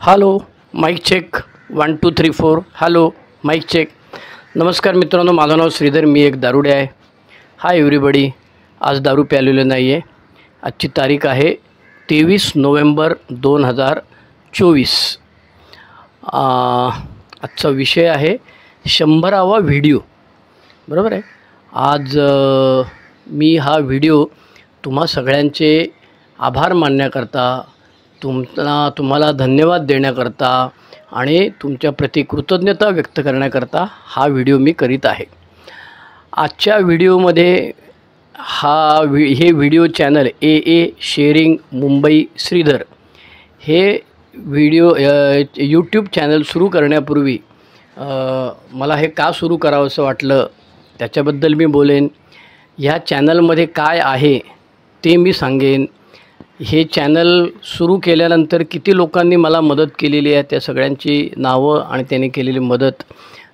Hello mike check 1 2 3 4 hello mike check. नमस्कार मित्रांनो, माझं नाव श्रीधर, मी एक दारुडे आहे. Hi everybody. आज दारू प्यालेलं नाही आहे. आजची तारीख आहे 23 नोव्हेंबर 2024. आजचा विषय आहे 100वा व्हिडिओ. बरोबर आहे. आज मी हा व्हिडिओ तुम्हा सगळ्यांचे आभार मानण्याकरता, तुम्हाला धन्यवाद देण्याकरता आणि तुमच्याप्रती कृतज्ञता व्यक्त करण्याकरता हा व्हिडिओ मी करीत आहे. आजच्या व्हिडिओमध्ये हे व्हिडिओ चॅनल ए शेअरिंग मुंबई श्रीधर हे व्हिडिओ यूट्यूब चॅनल सुरू करण्यापूर्वी मला हे का सुरू करावं असं वाटलं त्याच्याबद्दल मी बोलेन. ह्या चॅनलमध्ये काय आहे ते मी सांगेन. हे चॅनल सुरू केल्यानंतर किती लोकांनी मला मदत केलेली आहे त्या सगळ्यांची नावं आणि त्यांनी केलेली मदत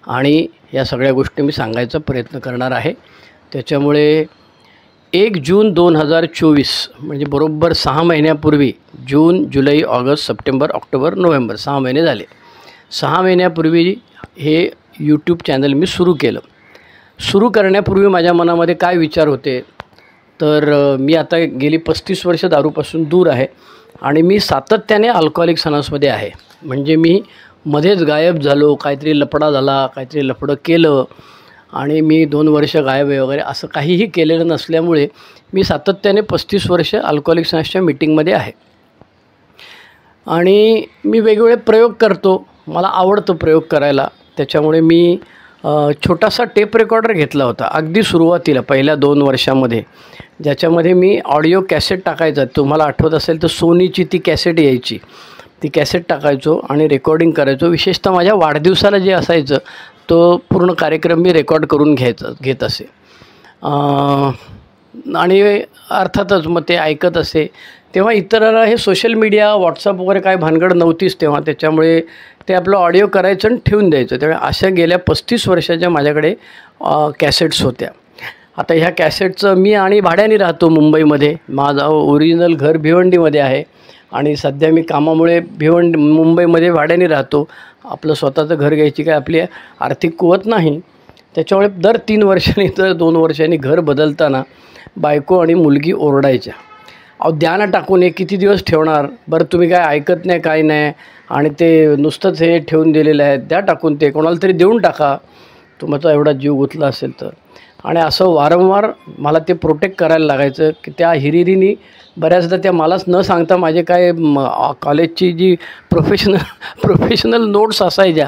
आणि या सगळ्या गोष्टी मी सांगायचा प्रयत्न करणार आहे. त्याच्यामुळे 1 जून 2024 म्हणजे बरोबर 6 महिन्यापूर्वी, जून जुलै ऑगस्ट सप्टेंबर ऑक्टोबर नोव्हेंबर 6 महिने झाले. 6 महिन्यापूर्वी हे यूट्यूब चॅनल मी सुरू केलं. सुरू करण्यापूर्वी माझ्या मनामध्ये काय विचार होते तर मी आता गेली 35 वर्ष दारूपासून दूर आहे आणि मी सातत्याने अल्कोहोलिक्स आहे. म्हणजे मी मध्येच गायब झालो, काहीतरी लफडा झाला, काहीतरी लफडं केलं आणि मी 2 वर्ष गायब आहे वगैरे असं काहीही केलेलं नसल्यामुळे मी सातत्याने 35 वर्ष अल्कोहोलिक्सच्या मीटिंगमध्ये आहे. आणि मी वेगवेगळे प्रयोग करतो, मला आवडतं प्रयोग करायला. त्याच्यामुळे मी छोटासा टेप रेकॉर्डर घेतला होता अगदी सुरुवातीला पहिल्या 2 वर्षामध्ये, ज्याच्यामध्ये मी ऑडिओ कॅसेट टाकायचा. तुम्हाला आठवत असेल तर सोनीची ती कॅसेट यायची, ती कॅसेट टाकायचो आणि रेकॉर्डिंग करायचो. विशेषतः माझ्या वाढदिवसाला जे असायचं तो पूर्ण कार्यक्रम मी रेकॉर्ड करून घेत असे. आणि अर्थातच मग ते ऐकत असे. तेव्हा इतरांना हे सोशल मीडिया, व्हॉट्सअप वगैरे काय भानगड नव्हतीच तेव्हा. त्याच्यामुळे ते आपलं ऑडिओ करायचं आणि ठेवून द्यायचं. त्यामुळे अशा गेल्या 35 वर्षाच्या माझ्याकडे कॅसेट्स होत्या. आता ह्या कॅसेटचं मी आणि भाड्याने राहतो मुंबईमध्ये. माझं ओरिजिनल घर भिवंडीमध्ये आहे आणि सध्या मी कामामुळे मुंबईमध्ये भाड्याने राहतो. आपलं स्वतःचं घर घ्यायची काय आपली आर्थिक कुवत नाही. त्याच्यामुळे दर 3 वर्षांनी दर 2 वर्षांनी घर बदलताना बायको आणि मुलगी ओरडायच्या, अहो द्या ना टाकून, हे किती दिवस ठेवणार, बरं तुम्ही काय ऐकत नाही काय नाही आणि ते नुसतंच हे ठेवून दिलेलं आहे, द्या टाकून, ते कोणाला तरी देऊन टाका तुमचा एवढा जीव गुंतला असेल तर. आणि असं वारंवार मला ते प्रोटेक्ट करायला लागायचं की त्या हिरिरीनी बऱ्याचदा त्या मलाच न सांगता माझे काय कॉलेजची जी प्रोफेशनल नोट्स असायच्या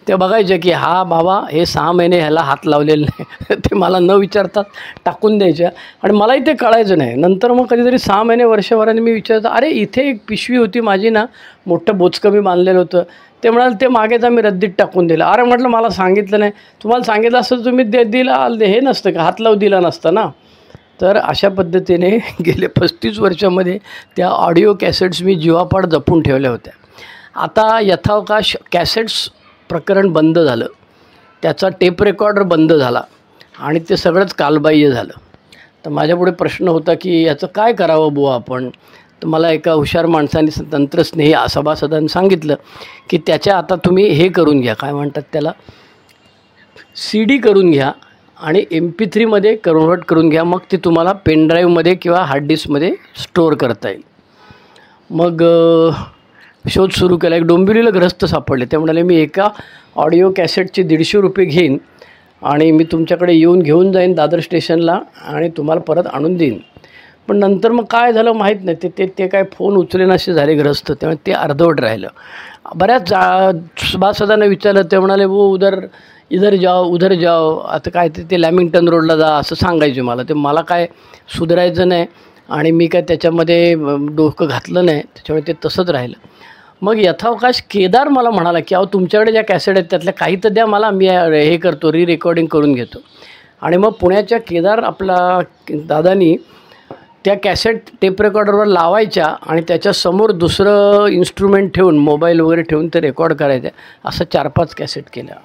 त्या बघायच्या की हा बाबा हे 6 महिने ह्याला हात लावलेले नाही ते मला न विचारतात टाकून द्यायच्या. आणि मलाही ते कळायचं नाही. नंतर मग कधीतरी 6 महिने वर्षभराने मी विचारतो, अरे इथे एक पिशवी होती माझी ना, मोठं बोचकं मी बांधलेलं होतं. ते म्हणाले ते मागेच आम्ही रद्दीत टाकून दिलं. अरे म्हटलं मला सांगितलं नाही, तुम्हाला सांगितलं असतं तुम्ही दिला हे नसतं का, हात लावू दिला नसतं ना. तर अशा पद्धतीने गेले 35 वर्षामध्ये त्या ऑडिओ कॅसेट्स मी जीवापाड जपून ठेवल्या होत्या. आता यथावकाश कॅसेट्स प्रकरण बंद झालं, त्याचा टेप रेकॉर्डर बंद झाला आणि ते सगळंच कालबाह्य झालं. तर माझ्यापुढे प्रश्न होता की याचं काय करावं बुवा आपण. तर मला एका हुशार माणसाने तंत्रस्नेही सभासदांनी सांगितलं की त्याच्या आता तुम्ही हे करून घ्या, काय म्हणतात त्याला, CD करून घ्या आणि MP3मध्ये कन्व्हर्ट करून घ्या, मग ते तुम्हाला पेनड्राईव्हमध्ये किंवा हार्ड डिस्कमध्ये स्टोअर करता येईल. मग शोध सुरू केला. एक डोंबिवलीला ग्रस्त सापडले. ते म्हणाले मी एका ऑडिओ कॅसेटचे 150 रुपये घेईन आणि मी तुमच्याकडे येऊन घेऊन जाईन दादर स्टेशनला आणि तुम्हाला परत आणून देईन. पण नंतर मग काय झालं माहीत नाही, ते काय फोन उचलेनासे झाले ग्रस्त, त्यामुळे ते अर्धवट राहिलं. बऱ्याच सभासदांना विचारलं, ते म्हणाले वो इधर जाओ. आता काय ते लॅमिंग्टन रोडला जा असं सांगायचे मला. ते मला काय सुधारायचं नाही आणि मी काय त्याच्यामध्ये डोकं घातलं नाही, त्याच्यामुळे ते तसंच राहिलं. मग यथावकाश केदार मला म्हणाला की अहो तुमच्याकडे ज्या कॅसेट आहेत त्यातल्या काही तर द्या मला, मी हे करतो, रेकॉर्डिंग करून घेतो. आणि मग पुण्याच्या केदार आपला दादानी त्या कॅसेट टेप रेकॉर्डरवर लावायच्या आणि त्याच्यासमोर दुसरं इन्स्ट्रुमेंट ठेवून मोबाईल वगैरे ठेवून ते रेकॉर्ड करायचं. असं 4-5 कॅसेट केल्या.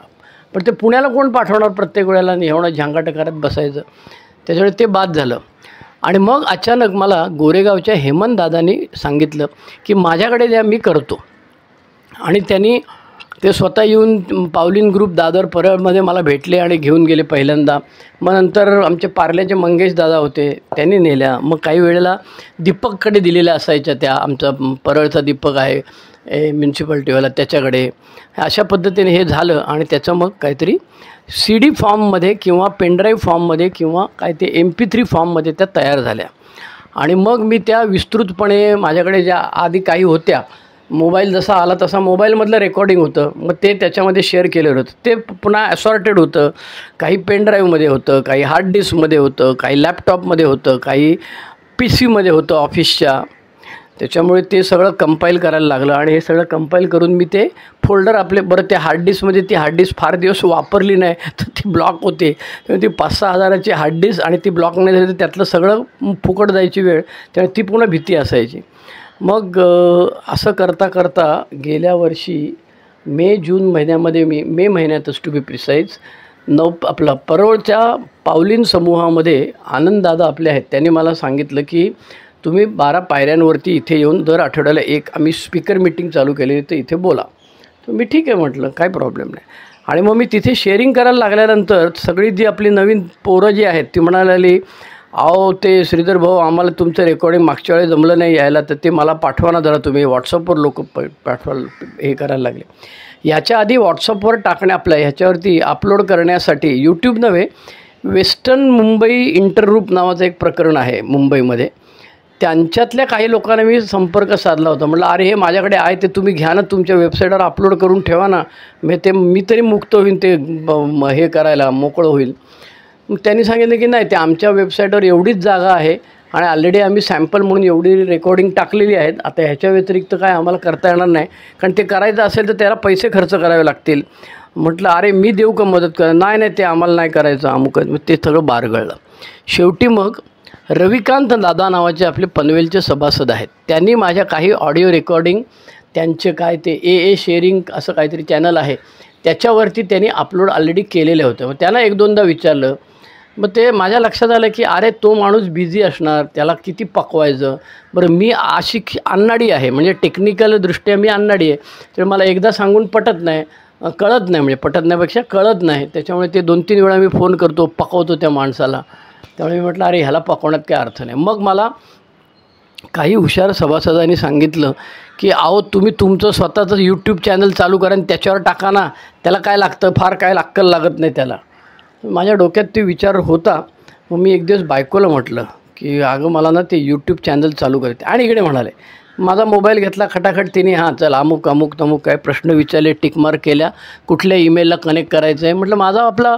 पण ते पुण्याला कोण पाठवणार प्रत्येक वेळेला, एवढं झांगाट करत बसायचं. त्याच्यामुळे ते बाद झालं. आणि मग अचानक मला गोरेगावच्या हेमंत दादांनी सांगितलं की माझ्याकडे द्या, मी करतो. आणि त्यांनी ते स्वतः येऊन पावलीन ग्रुप दादर परळमध्ये मला भेटले आणि घेऊन गेले पहिल्यांदा. मग नंतर आमचे पार्ल्याचे मंगेश दादा होते, त्यांनी नेल्या. मग काही वेळेला दीपककडे दिलेल्या असायच्या त्या, आमचा परळचा दीपक आहे म्युन्सिपाल्टीवाला, त्याच्याकडे. अशा पद्धतीने हे झालं आणि त्याचं मग काहीतरी CD फॉर्ममध्ये किंवा पेनड्राईव्ह फॉर्ममध्ये किंवा काय ते MP3 फॉर्ममध्ये त्या तयार झाल्या. आणि मग मी त्या विस्तृतपणे माझ्याकडे ज्या आधी काही होत्या, मोबाईल जसा आला तसा मोबाईलमधलं रेकॉर्डिंग होतं, मग ते त्याच्यामध्ये शेअर केलेलं होतं. ते पुन्हा असॉर्टेड होतं. काही पेनड्राईव्हमध्ये होतं, काही हार्ड डिस्कमध्ये होतं, काही लॅपटॉपमध्ये होतं, काही PC मध्ये होतं ऑफिसच्या. त्याच्यामुळे ते सगळं कंपाईल करायला लागलं आणि हे सगळं कंपाईल करून मी ते फोल्डर आपले, बरं ते हार्ड डिस्कमध्ये, ती हार्ड डिस्क फार दिवस वापरली नाही तर ती ब्लॉक होते. ती 5-6 हजाराची हार्ड डिस्क आणि ती ब्लॉक नाही झाली तर त्यातलं सगळं फुकट जायची वेळ, त्यामुळे ती पूर्ण भीती असायची. मग असं करता करता गेल्या वर्षी मे-जून महिन्यामध्ये मे महिन्यातच टू बी प्रिसाईज आपला परळच्या पावलीन समूहामध्ये आनंददादा आपले आहेत, त्यांनी मला सांगितलं की तुम्ही 12 पायऱ्यांवरती इथे येऊन दर आठवड्याला आम्ही स्पीकर मीटिंग चालू केली तर इथे बोला. तर मी ठीक आहे म्हटलं, काय प्रॉब्लेम नाही. आणि मग मी तिथे शेअरिंग करायला लागल्यानंतर सगळी जी आपली नवीन पोरं जी आहेत ती म्हणाली, अहो ते श्रीधर भाऊ, आम्हाला तुमचं रेकॉर्डिंग मागच्या वेळेस जमलं नाही यायला, तर ते मला पाठवा ना जरा तुम्ही. व्हॉट्सअपवर लोक पाठवायला हे करायला लागले. याच्या आधी व्हॉट्सअपवर टाकणे आपल्या ह्याच्यावरती अपलोड करण्यासाठी यूट्यूब नव्हे, वेस्टर्न मुंबई इंटरग्रुप नावाचं एक प्रकरण आहे मुंबईमध्ये, त्यांच्यातल्या काही लोकांना मी संपर्क साधला होता. म्हटलं अरे हे माझ्याकडे आहे, ते तुम्ही घ्या ना, तुमच्या वेबसाईटवर अपलोड करून ठेवा ना, मी तरी मुक्त होईन, ते हे करायला मोकळं होईल. त्यांनी सांगितलं की नाही, ते आमच्या वेबसाईटवर एवढीच जागा आहे आणि ऑलरेडी आम्ही सॅम्पल म्हणून एवढी रेकॉर्डिंग टाकलेली आहेत, आता ह्याच्या व्यतिरिक्त काय आम्हाला करता येणार नाही, कारण ते करायचं असेल तर त्याला पैसे खर्च करावे लागतील. म्हटलं अरे मी देऊ का मदत करा, नाही ते आम्हाला नाही करायचं अमुक. मग ते सगळं बारगळलं. शेवटी मग रविकांत दादा नावाचे आपले पनवेलचे सभासद आहेत, त्यांनी माझ्या काही ऑडिओ रेकॉर्डिंग, त्यांचे काय ते AA शेअरिंग असं काहीतरी चॅनल आहे, त्याच्यावरती त्यांनी अपलोड ऑलरेडी केलेले होते. मग त्यांना 1-2दा विचारलं. मग ते माझ्या लक्षात आलं की अरे तो माणूस बिझी असणार, त्याला किती पकवायचं. बरं मी अन्नाडी आहे, म्हणजे टेक्निकलदृष्ट्या मी अन्नाडी आहे, तर मला एकदा सांगून कळत नाही, म्हणजे पटत नाहीपेक्षा कळत नाही. त्याच्यामुळे ते 2-3 वेळा मी फोन करतो, पकवतो त्या माणसाला. त्यामुळे मी म्हटलं अरे ह्याला पकवण्यात काय अर्थ नाही. मग मला काही हुशार सभासदांनी सांगितलं की अहो तुम्ही तुमचं स्वतःचं यूट्यूब चॅनल चालू करा आणि त्याच्यावर टाका ना, त्याला काय लागतं, फार काय अक्कल लागत नाही त्याला. माझ्या डोक्यात ते विचार होता. मग मी एक दिवस बायकोला म्हटलं की अगं मला ना ते यूट्यूब चॅनल चालू करायचे. आणि इकडे म्हणाले, माझा मोबाईल घेतला खटाखट तिने, हां चल अमुक तमुक काय प्रश्न विचारले, टिकमार्क केल्या, कुठल्या ईमेलला कनेक्ट करायचं आहे. म्हटलं माझा आपला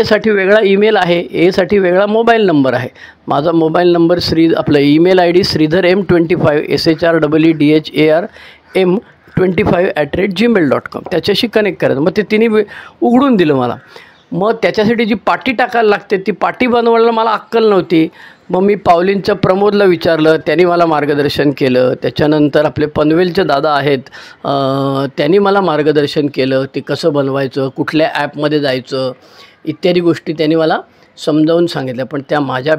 साठी वेगळा ईमेल आहे, साठी वेगळा मोबाईल नंबर आहे. माझा मोबाईल नंबर आपलं ईमेल ID sridharm25 SHREEDHARM25 त्याच्याशी कनेक्ट करायचं. मग ते तिने उघडून दिलं मला. मग त्याच्यासाठी जी पाटी टाकायला लागते ती पाटी बनवायला मला अक्कल नव्हती. मग मी पावलींच्या प्रमोदला विचारलं, त्यांनी मला मार्गदर्शन केलं. त्याच्यानंतर आपले पनवेलचे दादा आहेत, त्यांनी मला मार्गदर्शन केलं, ते कसं बनवायचं, कुठल्या ॲपमध्ये जायचं इत्यादी गोष्टी त्यांनी मला समजावून सांगितल्या. पण त्या माझ्या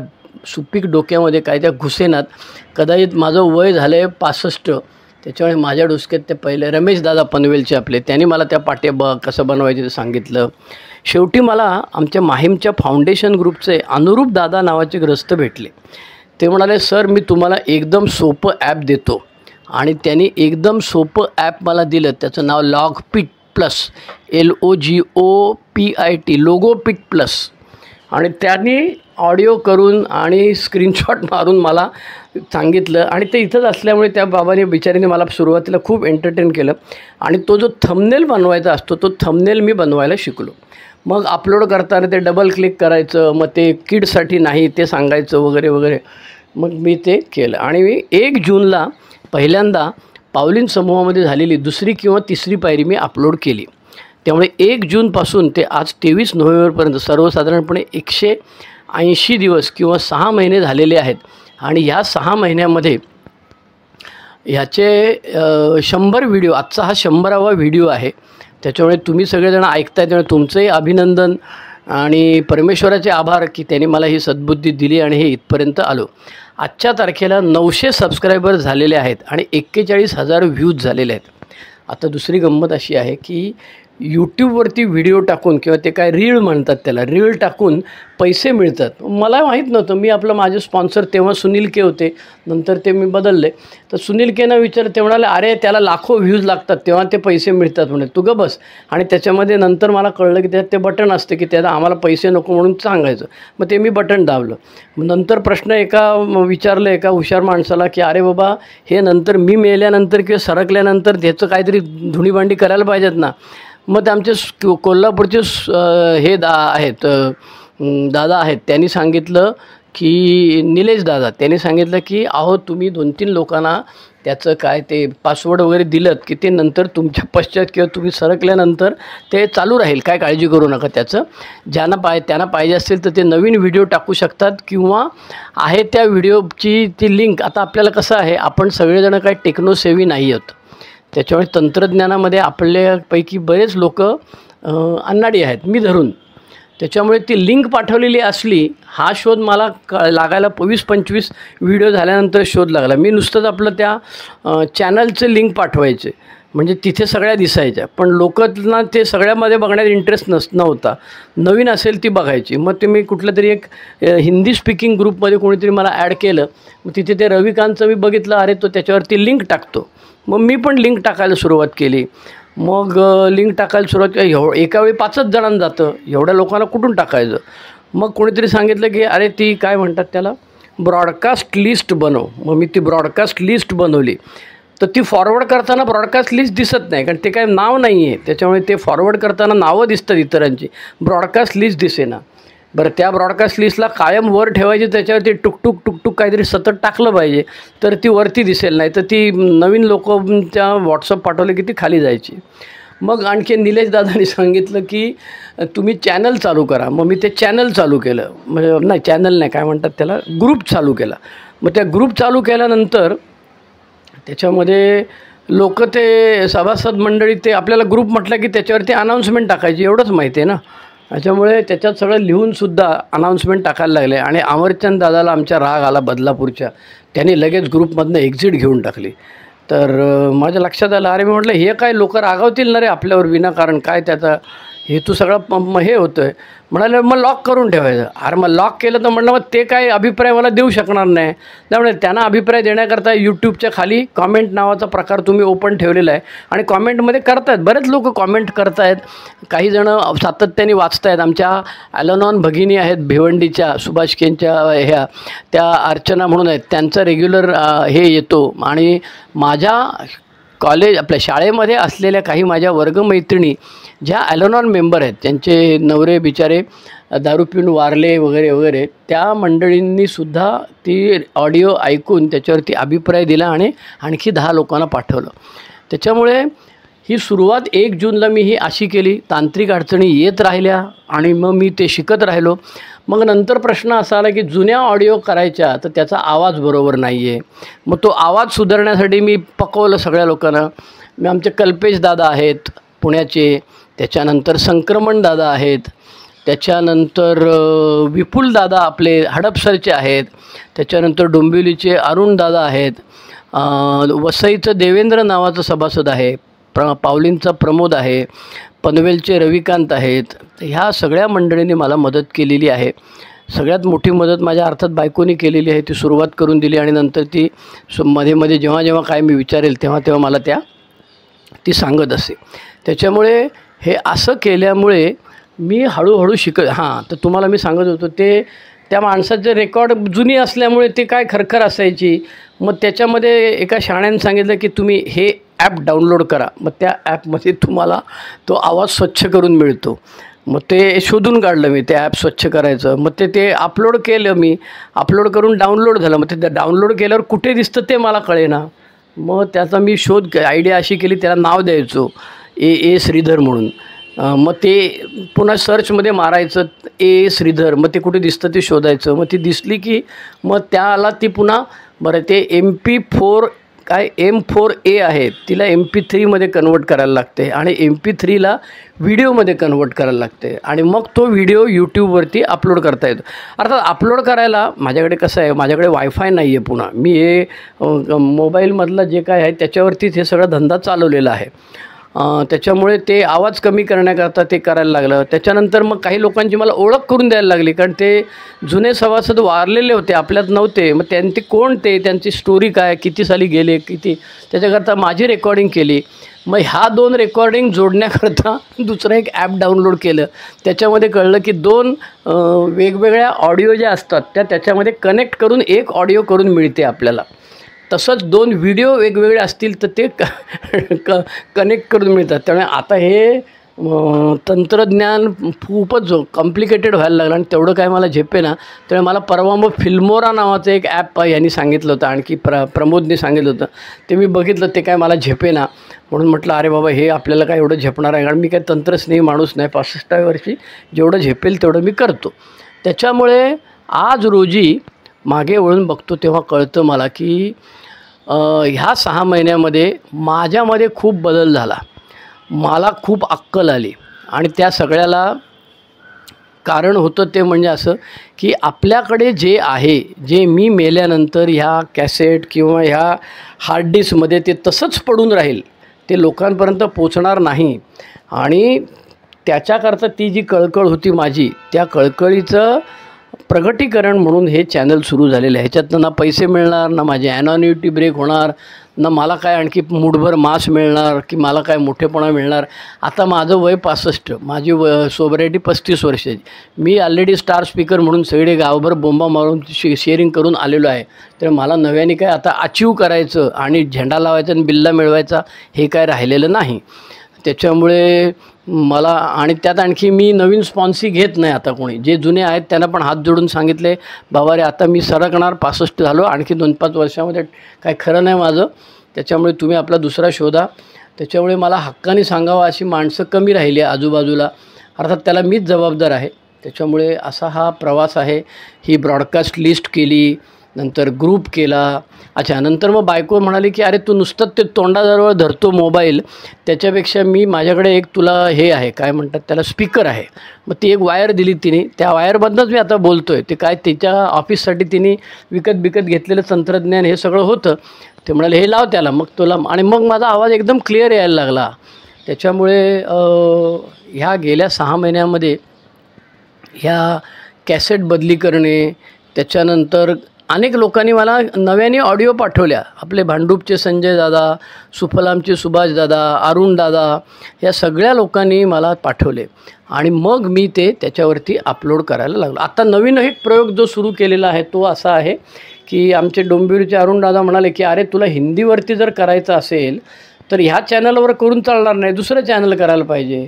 सुपीक डोक्यामध्ये काय त्या घुसेनात. कदाचित माझं वय झालं आहे 65, त्याच्यामुळे माझ्या डोसक्यात ते पहिले रमेश दादा पनवेलचे आपले, त्यांनी मला त्या पाट्या कसं बनवायचं ते सांगितलं. शेवटी मला आमच्या माहीमच्या फाउंडेशन ग्रुपचे अनुरूप दादा नावाचे ग्रस्त भेटले. ते म्हणाले सर मी तुम्हाला एकदम सोपं ॲप देतो. आणि त्यांनी एकदम सोपं ॲप मला दिलं, त्याचं नाव लॉगपिट प्लस, LOGOPIT, लोगोपिट प्लस. आणि त्यांनी ऑडिओ करून आणि स्क्रीनशॉट मारून मला सांगितलं. आणि ते इथंच असल्यामुळे त्या बाबाने बिचारीने मला सुरुवातीला खूप एंटरटेन केलं. आणि तो जो थंबनेल बनवायचा असतो तो थंबनेल मी बनवायला शिकलो. मग अपलोड करताना ते डबल क्लिक करायचं, मग ते किडसाठी नाही ते सांगायचं वगैरे वगैरे. मग मी ते केलं. आणि मी 1 जूनला पहिल्यांदा पावलीन समूहामध्ये झालेली 2री किंवा 3री पायरी मी अपलोड केली. त्यामुळे 1 जूनपासून ते आज 23 नोव्हेंबरपर्यंत सर्वसाधारणपणे 180 दिवस किंवा 6 महिने झालेले आहेत. आणि ह्या 6 महिन्यामध्ये ह्याचे 100 व्हिडिओ, आजचा हा 100वा व्हिडिओ आहे. त्याच्यामुळे तुम्ही सगळेजण ऐकताय, त्यामुळे तुमचंही अभिनंदन आणि परमेश्वराचे आभार की त्यांनी मला ही सद्बुद्धी दिली आणि हे इथपर्यंत आलो. आजच्या तारखेला 900 सबस्क्रायबर झालेले आहेत आणि 41,000 व्ह्यूज झालेले आहेत. आता दुसरी गंमत अशी आहे की यूट्यूबवरती व्हिडिओ टाकून किंवा ते काय रील म्हणतात त्याला, रील टाकून पैसे मिळतात. मला माहीत नव्हतं. मी माझे स्पॉन्सर तेव्हा सुनील के होते, नंतर ते मी बदलले. तर सुनील केनं विचारलं, ते म्हणाले अरे त्याला लाखो व्ह्यूज लागतात तेव्हा ते पैसे मिळतात म्हणे, तू गं बस. आणि त्याच्यामध्ये नंतर मला कळलं की त्यात ते बटन असते की त्याला आम्हाला पैसे नको म्हणून सांगायचं. मग ते मी बटन दाबलं. मग नंतर प्रश्न विचारलं एका हुशार माणसाला की अरे बाबा हे नंतर मी मेल्यानंतर किंवा सरकल्यानंतर त्याचं काहीतरी धुणीभांडी करायला पाहिजेत ना. मग ते आमचे कोल्हापूरचे आहेत दादा आहेत, त्यांनी सांगितलं की निलेश दादा, त्यांनी सांगितलं की अहो तुम्ही 2-3 लोकांना त्याचं काय ते पासवर्ड वगैरे दिलं की ते नंतर तुमच्या पश्चात किंवा तुम्ही सरकल्यानंतर ते चालू राहील, काय काळजी करू नका. त्याचं त्यांना पाहिजे असेल तर ते नवीन व्हिडिओ टाकू शकतात किंवा आहे त्या व्हिडिओची ती लिंक. आता आपल्याला कसं आहे, आपण सगळेजण काय टेक्नोसेवी नाही आहोत, त्याच्यामुळे तंत्रज्ञानामध्ये आपल्यापैकी बरेच लोक अनाडी आहेत, मी धरून. त्याच्यामुळे ती लिंक पाठवलेली असली, हा शोध मला लागायला 20-25 व्हिडिओ झाल्यानंतर शोध लागला. मी नुसतंच आपलं त्या चॅनलचं लिंक पाठवायचे, म्हणजे तिथे सगळ्या दिसायच्या. पण लोकांना ते सगळ्यामध्ये बघण्यात इंटरेस्ट नव्हता. नवीन असेल ती बघायची. मग ते मी कुठलं तरी एक हिंदी स्पीकिंग ग्रुपमध्ये कोणीतरी मला ॲड केलं. मग तिथे ते रविकांतचं मी बघितलं, अरे तो त्याच्यावरती लिंक टाकतो. मग मी पण लिंक टाकायला सुरुवात केली. मग लिंक टाकायला सुरुवात एका वेळी 5च जणांना जातं, एवढ्या लोकांना कुठून टाकायचं. मग कोणीतरी सांगितलं की अरे ती काय म्हणतात त्याला, ब्रॉडकास्ट लिस्ट बनव. मग मी ती ब्रॉडकास्ट लिस्ट बनवली. तर ती फॉरवर्ड करताना ब्रॉडकास्ट लिस्ट दिसत नाही, कारण ते काय नाव नाही आहे. त्याच्यामुळे ते फॉरवर्ड करताना नावं दिसतात इतरांची, ब्रॉडकास्ट लिस्ट दिसेना. बरं, त्या ब्रॉडकास्ट लिस्टला कायम वर ठेवायची, त्याच्यावरती टुकटुक काहीतरी सतत टाकलं पाहिजे तर ती वरती दिसेल, नाही तर ती नवीन लोकांच्या व्हॉट्सअप पाठवले की ती खाली जायची. मग आणखी निलेश दादांनी सांगितलं की तुम्ही चॅनल चालू करा. मग मी ते चॅनल चालू केलं, म्हणजे नाही चॅनल नाही, काय म्हणतात त्याला, ग्रुप चालू केला. मग त्या ग्रुप चालू केल्यानंतर त्याच्यामध्ये लोक ते सभासद मंडळी ते आपल्याला ग्रुप म्हटलं की त्याच्यावरती अनाऊन्समेंट टाकायची, एवढंच माहिती आहे ना. त्याच्यामुळे त्याच्यात सगळं लिहूनसुद्धा अनाऊन्समेंट टाकायला लागले. आणि अमरचंद दादाला आमच्या राग आला बदलापूरच्या, त्यांनी लगेच ग्रुपमधनं एक्झिट घेऊन टाकली. तर माझ्या लक्षात आलं, अरे मी म्हटलं हे काय लोक रागावतील ना रे आपल्यावर विनाकारण, काय त्याचा हेतू सगळा हे होतं आहे. म्हणाले मग लॉक करून ठेवायचं. अरे मग लॉक केलं तर म्हटलं मग ते काय अभिप्राय मला देऊ शकणार नाही. त्यामुळे त्यांना अभिप्राय देण्याकरता यूट्यूबच्या खाली कॉमेंट नावाचा प्रकार तुम्ही ओपन ठेवलेला आहे आणि कॉमेंटमध्ये करतायत, बरेच लोक कॉमेंट करतायत, काही जणं सातत्याने वाचतायत. आमच्या ॲलनॉन भगिनी आहेत भिवंडीच्या, सुभाषकेंच्या त्या अर्चना म्हणून आहेत, त्यांचा रेग्युलर हे येतो. आणि माझ्या आपल्या शाळेमध्ये असलेल्या काही माझ्या वर्गमैत्रिणी ज्या ॲलनॉन मेंबर आहेत, त्यांचे नवरे बिचारे दारू पिऊन वारले वगैरे वगैरे, त्या मंडळींनीसुद्धा ती ऑडिओ ऐकून त्याच्यावरती अभिप्राय दिला आणि आणखी 10 लोकांना पाठवलं. त्याच्यामुळे ही सुरुवात 1 जूनला मी ही अशी केली. तांत्रिक अडचणी येत राहिल्या आणि मग मी ते शिकत राहिलो. मग नंतर प्रश्न असा आला की जुन्या ऑडिओ करायच्या तर त्याचा आवाज बरोबर नाही आहे. मग तो आवाज सुधारण्यासाठी मी पकवलं सगळ्या लोकांना. मी आमचे कल्पेश दादा आहेत पुण्याचे, त्याच्यानंतर संक्रमण दादा आहेत, त्याच्यानंतर विपुल दादा आपले हडपसरचे आहेत, त्याच्यानंतर डोंबिवलीचे अरुण दादा आहेत, वसईचं देवेंद्र नावाचं सभासद आहे, पावलींचा प्रमोद आहे, पनवेलचे रविकांत आहेत. ह्या सगळ्या मंडळींनी मला मदत केलेली आहे. सगळ्यात मोठी मदत माझ्या अर्थात बायकोनी केलेली आहे. ती सुरुवात करून दिली आणि नंतर ती मध्ये जेव्हा जेव्हा काय मी विचारेल तेव्हा तेव्हा मला ती सांगत असे. त्याच्यामुळे हे असं केल्यामुळे मी हळूहळू तर तुम्हाला मी सांगत होतो ते त्या माणसाचे रेकॉर्ड जुनी असल्यामुळे ते काय खरखर असायची. मग त्याच्यामध्ये एका शाण्याने सांगितलं की तुम्ही हे ॲप डाउनलोड करा. मग त्या ॲपमध्ये तुम्हाला तो आवाज स्वच्छ करून मिळतो. मग ते शोधून काढलं मी ते ॲप स्वच्छ करायचं. मग ते अपलोड केलं, मी अपलोड करून डाउनलोड झालं. मग ते डाउनलोड केल्यावर कुठे दिसतं ते मला कळेना. मग त्याचा मी आयडिया अशी केली, त्याला नाव द्यायचो ए श्रीधर म्हणून. मग ते पुन्हा सर्चमध्ये मारायचं ए श्रीधर, मग ते कुठे दिसतं ते शोधायचं. मग ती दिसली की मग त्याला ती पुन्हा ते MP4 काय M4A आहे तिला MP3मध्ये कन्वर्ट करायला लागते आणि MP3ला व्हिडिओमध्ये कन्वर्ट करायला लागते आणि मग तो व्हिडिओ यूट्यूबवरती अपलोड करता येतो. अर्थात अपलोड करायला माझ्याकडे कसं आहे, माझ्याकडे वायफाय नाही आहे. पुन्हा मी हे मोबाईलमधलं जे काय आहे त्याच्यावरतीच हे सगळा धंदा चालवलेला आहे. त्याच्यामुळे ते आवाज कमी करण्याकरता ते करायला लागलं. त्याच्यानंतर मग काही लोकांची मला ओळख करून द्यायला लागली, कारण ते जुने सभासद वारलेले होते, आपल्यात नव्हते. मग त्यांची कोण ते, त्यांची स्टोरी काय, किती साली गेले, किती, त्याच्याकरता माझी रेकॉर्डिंग केली. मग ह्या 2 रेकॉर्डिंग जोडण्याकरता दुसरं एक ॲप डाउनलोड केलं. त्याच्यामध्ये कळलं की 2 वेगवेगळ्या ऑडिओ ज्या असतात त्याच्यामध्ये कनेक्ट करून एक ऑडिओ करून मिळते आपल्याला. तसंच 2 व्हिडिओ वेगवेगळे असतील तर ते कनेक्ट करून मिळतात. त्यामुळे आता हे तंत्रज्ञान खूपच कॉम्प्लिकेटेड व्हायला लागलं आणि तेवढं काय मला झेपे ना. त्यामुळे मला परवा मग फिल्मोरा नावाचं एक ॲप यांनी सांगितलं होतं, आणखी प्रमोदने सांगितलं होतं. ते मी बघितलं, ते काय मला झेपे ना. म्हणून म्हटलं अरे बाबा हे आपल्याला काय एवढं झेपणार आहे, कारण मी काय तंत्रस्नेही माणूस नाही. 65व्या वर्षी जेवढं झेपेल तेवढं मी करतो. त्याच्यामुळे आज रोजी मागे वळून बघतो तेव्हा कळतं मला की ह्या 6 महिन्यामध्ये माझ्यामध्ये खूप बदल झाला. मला खूप अक्कल आली आणि त्या सगळ्याला कारण होतं ते म्हणजे असं की आपल्याकडे जे आहे, जे मी मेल्यानंतर ह्या कॅसेट किंवा ह्या हार्ड डिस्कमध्ये ते तसंच पडून राहील, ते लोकांपर्यंत पोचणार नाही. आणि त्याच्याकरता ती जी कळकळ होती माझी, त्या कळकळीचं प्रगटीकरण म्हणून हे चॅनल सुरू झालेलं आहे. ह्याच्यातनं ना पैसे मिळणार, ना माझी ॲनॉनिमिटी ब्रेक होणार, ना मला काय आणखी मूठभर मास मिळणार, की मला काय मोठेपणा मिळणार. आता माझं वय 65, माझी सोबरायटी 35 वर्षाची. मी ऑलरेडी स्टार स्पीकर म्हणून सगळे गावभर बोंबा मारून शेअरिंग करून आलेलो आहे. तर मला नव्याने काय आता अचीव करायचं आणि झेंडा लावायचा आणि बिल्ला मिळवायचा हे काय राहिलेलं नाही. त्याच्यामुळे मला, आणि त्यात आणखी मी नवीन स्पॉन्सी घेत नाही आता कोणी. जे जुने आहेत त्यांना पण हात जोडून सांगितले, बाबा रे आता मी सरकणार, 65 झालो, आणखी 2-5 वर्षामध्ये काय खरं नाही माझं. त्याच्यामुळे तुम्ही आपला दुसरा शोधा. त्याच्यामुळे मला हक्काने सांगावं अशी माणसं कमी राहिली आजूबाजूला. अर्थात त्याला मीच जबाबदार आहे. त्याच्यामुळे असा हा प्रवास आहे. ही ब्रॉडकास्ट लिस्ट केली, नंतर ग्रुप केला. अच्छा, नंतर मग बायको म्हणाली की अरे तू नुसतं ते तोंडाजवळ धरतो मोबाईल, त्याच्यापेक्षा मी माझ्याकडे एक तुला हे आहे, काय म्हणतात त्याला, स्पीकर आहे. मग ती एक वायर दिली तिने, त्या वायरमधनंच मी आता बोलतो आहे. ते काय तिच्या ऑफिससाठी तिने विकत घेतलेलं तंत्रज्ञान हे सगळं होतं. ते म्हणाले हे लाव त्याला, मग तुला, आणि मग माझा आवाज एकदम क्लिअर यायला लागला. त्याच्यामुळे ह्या गेल्या 6 महिन्यामध्ये ह्या कॅसेट बदली करणे, त्याच्यानंतर अनेक लोकांनी मला नव्याने ऑडिओ पाठवल्या. आपले भांडूपचे संजय दादा, सुफलामचे सुभाष दादा, अरुण दादा, या सगळ्या लोकांनी मला पाठवले आणि मग मी ते त्याच्यावरती अपलोड करायला लागलो. आता नवीन एक प्रयोग जो सुरू केलेला आहे तो असा आहे की आमचे डोंबिवलीचे अरुण दादा म्हणाले की अरे तुला हिंदीवरती जर करायचं असेल तर ह्या चॅनलवर करून चालणार नाही, दुसरं चॅनल करायला पाहिजे.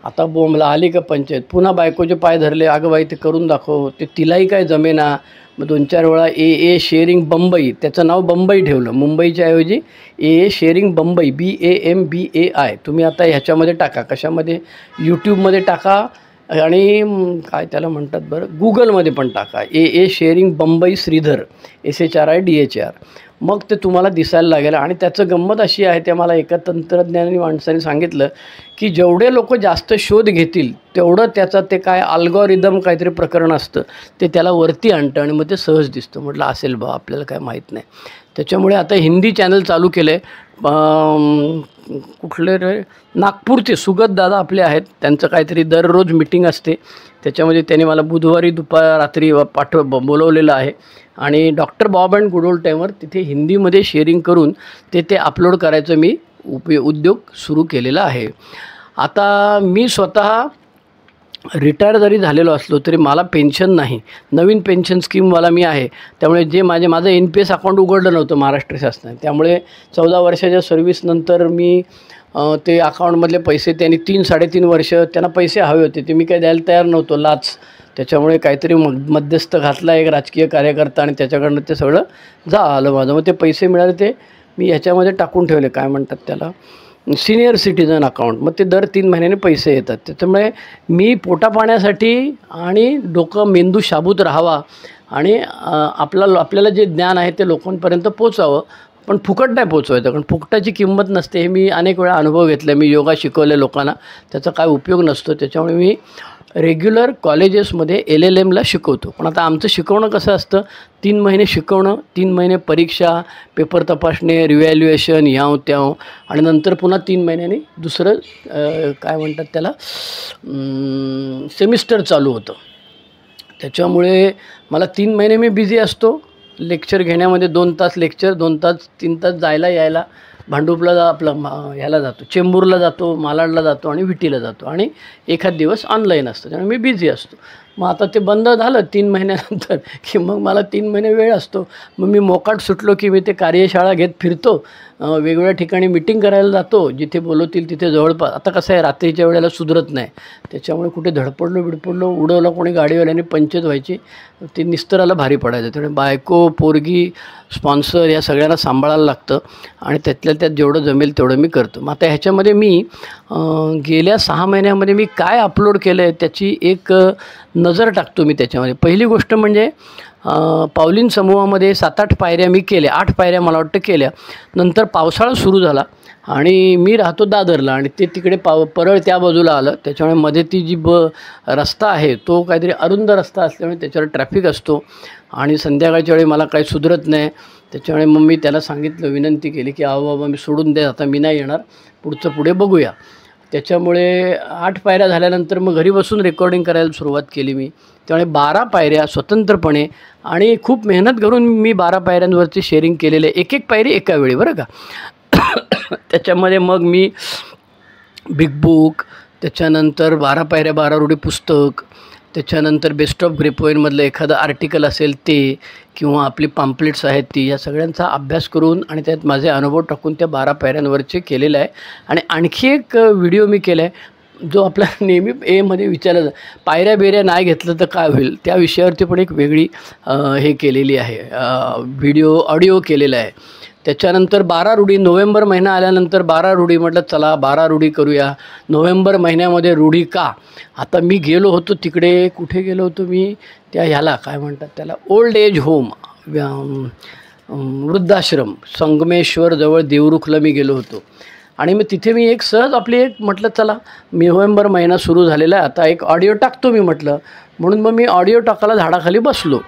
आता बोंबला आली का पंचायत. पुन्हा बायकोचे पाय धरले, अगं बाई ते करून दाखव. ते तिलाही काय जमेना. मग 2-4 वेळा ए शेअरिंग बंबई, त्याचं नाव बंबई ठेवलं, मुंबईच्या ऐवजी ए शेअरिंग बंबई, BAMBAI. तुम्ही आता ह्याच्यामध्ये टाका, कशामध्ये, यूट्यूबमध्ये टाका आणि काय त्याला म्हणतात बरं, गुगलमध्ये पण टाका, ए शेअरिंग बंबई श्रीधर, SHRIDHR. मग ते तुम्हाला दिसायला लागेल. आणि त्याचं गंमत अशी आहे, ते मला एका तंत्रज्ञानी माणसाने सांगितलं की जेवढे लोक जास्त शोध घेतील तेवढं त्याचं ते काय अल्गोरिदम काहीतरी प्रकरण असतं, ते त्याला वरती आणतं आणि मग ते सहज दिसतं. म्हटलं असेल बा, आपल्याला काय माहीत नाही. त्याच्यामुळे आता हिंदी चॅनल चालू केलं आहे. कुठले रे, नागपूरचे सुगत दादा आपले आहेत, त्यांचं काहीतरी दररोज मीटिंग असते. त्याच्यामध्ये त्याने मला बुधवारी रात्री बोलवलेलं आहे आणि doctor Bob and good old टाईमवर तिथे हिंदीमध्ये शेअरिंग करून ते अपलोड करायचं मी उद्योग सुरू केलेला आहे. आता मी स्वतः रिटायर जरी झालेलो असलो तरी मला पेन्शन नाही, नवीन पेन्शन स्कीमवाला मी आहे. त्यामुळे जे माझं NPS अकाउंट उघडलं नव्हतं महाराष्ट्र शासनाने, त्यामुळे 14 वर्षाच्या सर्व्हिसनंतर मी ते अकाउंटमधले पैसे, त्यांनी 3-3.5 वर्ष त्यांना पैसे हवे होते, ते मी काही द्यायला तयार नव्हतो, लाच. त्याच्यामुळे काहीतरी मध्यस्थ घातला एक राजकीय कार्यकर्ता आणि त्याच्याकडनं ते सगळं झालं माझं. मग ते पैसे मिळाले ते मी ह्याच्यामध्ये टाकून ठेवले, काय म्हणतात त्याला, सिनियर सिटीजन अकाउंट. मग ते दर 3 महिन्याने पैसे येतात. त्याच्यामुळे मी पोटापाण्यासाठी आणि मेंदू शाबूत राहावा आणि आपल्याला जे ज्ञान आहे ते लोकांपर्यंत पोचावं, पण फुकट नाही पोचवायचं, कारण फुकटाची किंमत नसते हे मी अनेक वेळा अनुभव घेतला. मी योगा शिकवले लोकांना, त्याचा काय उपयोग नसतो. त्याच्यामुळे मी रेग्युलर कॉलेजेसमध्ये LLMला शिकवतो. पण आता आमचं शिकवणं कसं असतं, 3 महिने शिकवणं, 3 महिने परीक्षा, पेपर तपासणे, रिव्हॅल्युएशन, ह्याव त्याव, आणि नंतर पुन्हा 3 महिन्यांनी दुसरं काय म्हणतात त्याला सेमिस्टर चालू होतं. त्याच्यामुळे मला 3 महिने मी बिझी असतो. लेक्चर घेण्यामध्ये 2 तास लेक्चर, 2 तास 3 तास जायला यायला. भांडूपला ह्याला जातो, चेंबूरला जातो, मालाडला जातो आणि विटीला जातो, आणि एखाद दिवस ऑनलाईन असतं. त्यामुळे मी बिझी असतो. मग आता ते बंद झालं 3 महिन्यानंतर की मग मला 3 महिने वेळ असतो. मग मी मोकाट सुटलो की मी ते कार्यशाळा घेत फिरतो, वेगवेगळ्या ठिकाणी मिटिंग करायला जातो, जिथे बोलवतील तिथे जवळपास. आता कसं आहे, रात्रीच्या वेळेला सुधरत नाही, त्याच्यामुळे कुठे बिडपडलो उडवलं कोणी गाडीवाल्याने, पंचायत व्हायची, ते निस्तराला भारी पडायचं. त्यामुळे बायको, पोरगी, स्पॉन्सर या सगळ्यांना सांभाळायला लागतं, आणि त्यातल्या त्यात जेवढं जमेल तेवढं मी करतो. मग आता ह्याच्यामध्ये मी गेल्या 6 महिन्यामध्ये मी काय अपलोड केलं आहे त्याची एक नजर टाकतो मी त्याच्यामध्ये. पहिली गोष्ट म्हणजे पावलीन समूहामध्ये 7-8 पायऱ्या मी केल्या, 8 पायऱ्या मला वाटतं केल्या. नंतर पावसाळा सुरू झाला आणि मी राहतो दादरला, आणि ते तिकडे परळ त्या बाजूला आलं. त्याच्यामुळे मध्ये ती जी रस्ता आहे तो काहीतरी अरुंद रस्ता असल्यामुळे त्याच्यावर ट्रॅफिक असतो, आणि संध्याकाळच्या वेळी मला काही सुधरत नाही. त्याच्यामुळे मग मी त्याला सांगितलं, विनंती केली की अहो बाबा मी सोडून द्या, आता मी नाही येणार, पुढचं पुढे बघूया. त्याच्यामुळे 8 पायऱ्या झाल्यानंतर मग घरी बसून रेकॉर्डिंग करायला सुरुवात केली मी. त्यामुळे 12 पायऱ्या स्वतंत्रपणे, आणि खूप मेहनत करून मी 12 पायऱ्यांवरती शेअरिंग केलेलं आहे, एक पायरी एका वेळी, बरं का. त्याच्यामध्ये मग मी बिग बुक, त्याच्यानंतर 12 पायऱ्या 12 रूढी पुस्तक, त्याच्यानंतर बेस्ट ऑफ ग्रेपवाईनमधलं एखादं आर्टिकल असेल ते, किंवा आपली पॅम्पलेट्स आहेत ती, या सगळ्यांचा अभ्यास करून आणि त्यात माझे अनुभव टाकून त्या 12 पायऱ्यांवरचे केलेलं आहे. आणि आणखी एक व्हिडिओ मी केला आहे जो आपला नेहमी एमध्ये विचारला जातं, पायऱ्या बेऱ्या नाही घेतलं तर काय होईल, त्या विषयावरती पण एक वेगळी हे केलेली आहे, ऑडिओ केलेला आहे. त्याच्यानंतर 12 रूढी, नोव्हेंबर महिना आल्यानंतर 12 रूढी म्हटलं, चला 12 रूढी करूया. नोव्हेंबर महिन्यामध्ये रूढी का, आता मी गेलो होतो तिकडे, कुठे गेलो होतो मी, त्या ह्याला काय म्हणतात त्याला, ओल्ड एज होम, वृद्धाश्रम, संगमेश्वरजवळ देवरुखला मी गेलो होतो. आणि मग तिथे मी एक सहज आपली एक म्हटलं, चला नोव्हेंबर महिना सुरू झालेला आहे, आता एक ऑडिओ टाकतो मी म्हटलं. म्हणून मग मी ऑडिओ टाकायला झाडाखाली बसलो,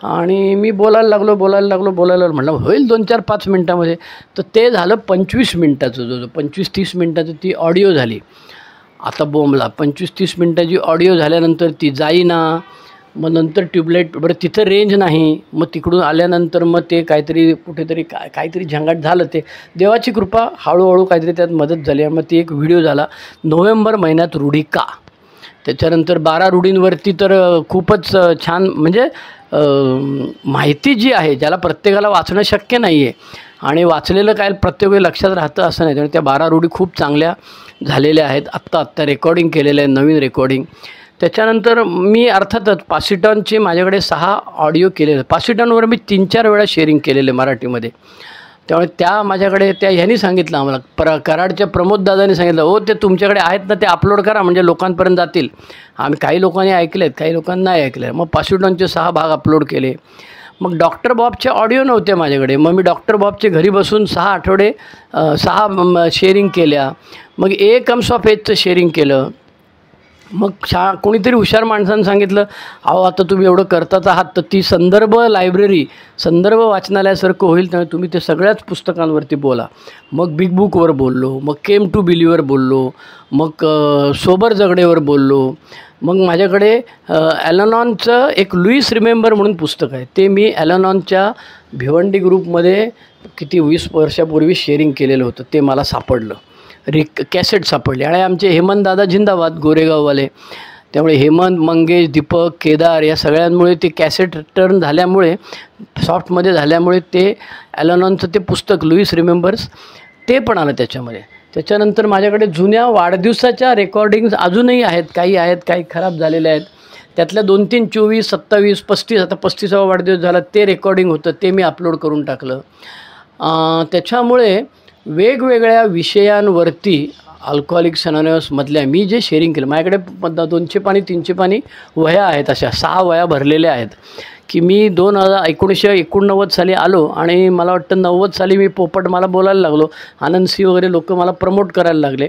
आणि मी बोलायला लागलो म्हटलं होईल 2-4-5 मिनटामध्ये. तर ते झालं 25 मिनटाचं, जो 25-30 मिनटाचं ती ऑडिओ झाली. आता बोंबला 25-30 मिनटाची ऑडिओ झाल्यानंतर ती जाईना. मग नंतर ट्यूबलाईट, बरं तिथं रेंज नाही, मग तिकडून आल्यानंतर मग ते काहीतरी कुठेतरी काहीतरी झंगाट झालं. ते देवाची कृपा, हळूहळू काहीतरी त्यात मदत झाली, आणि मग ती एक व्हिडिओ झाला, नोव्हेंबर महिन्यात रूढी का. त्याच्यानंतर 12 रूढींवरती तर खूपच छान, म्हणजे माहिती जी आहे ज्याला प्रत्येकाला वाचणं शक्य नाही आहे, आणि वाचलेलं काय प्रत्येक वेळी लक्षात राहतं असं नाही. त्यामुळे त्या 12 रूढी खूप चांगल्या झालेल्या आहेत. आत्ता रेकॉर्डिंग केलेलं आहे, नवीन रेकॉर्डिंग. त्याच्यानंतर मी अर्थातच पासिटॉनचे माझ्याकडे 6 ऑडिओ केलेले. पासिटॉनवर मी 3-4 वेळा शेअरिंग केलेले मराठीमध्ये. त्यामुळे त्या माझ्याकडे, त्या ह्यांनी सांगितलं आम्हाला, कराडच्या प्रमोददादांनी सांगितलं, हो ते तुमच्याकडे आहेत ना, ते अपलोड करा म्हणजे लोकांपर्यंत जातील. आम्ही काही लोकांनी ऐकले आहेत, काही लोकांना नाही ऐकले. मग पासिटॉनचे 6 भाग अपलोड केले. मग डॉक्टर बॉबचे ऑडिओ नव्हते माझ्याकडे, मग मी डॉक्टर बॉबचे घरी बसून 6 आठवडे 6 शेअरिंग केल्या. मग ए कम्स ऑफ एजचं शेअरिंग केलं. मग कोणीतरी हुशार माणसानं सांगितलं, अहो आता तुम्ही एवढं करताच आहात तर ती संदर्भ लायब्ररी, संदर्भ वाचनालयासारखं होईल, त्यामुळे तुम्ही ते सगळ्याच पुस्तकांवरती बोला. मग बिग बुकवर बोललो, मग केम टू बिलीवर बोललो, मग सोबर जगडेवर बोललो. मग माझ्याकडे ॲलनॉनचं एक लुईस रिमेंबर म्हणून पुस्तक आहे, ते मी ॲलनॉनच्या भिवंडी ग्रुपमध्ये किती 20 वर्षापूर्वी शेअरिंग केलेलं होतं, ते मला सापडलं, कॅसेट सापडली. आणि आमचे हेमंत दादा जिंदाबाद गोरेगाववाले, त्यामुळे हेमंत, मंगेश, दीपक, केदार या सगळ्यांमुळे ते कॅसेट टर्न झाल्यामुळे, सॉफ्टमध्ये झाल्यामुळे, ते ॲलनॉनचं ते पुस्तक लुईस रिमेंबर्स ते पण आलं त्याच्यामध्ये. त्याच्यानंतर माझ्याकडे जुन्या वाढदिवसाच्या रेकॉर्डिंग्स अजूनही आहेत, काही खराब झालेल्या आहेत. त्यातल्या 2-3 24, 27, 35, आता 35वा वाढदिवस झाला, ते रेकॉर्डिंग होतं, ते मी अपलोड करून टाकलं. त्याच्यामुळे वेगवेगळ्या विषयांवरती अल्कोहोलिक्स अनॉनिमसमधल्या मी जे शेअरिंग केलं, माझ्याकडे 200 पानी 300 पानी वह्या आहेत, अशा 6 वह्या भरलेल्या आहेत की मी 1989 साली आलो आणि मला वाटतं 90 साली मी पोपट मला बोलायला लागलो, आनंदसी वगैरे लोक मला प्रमोट करायला लागले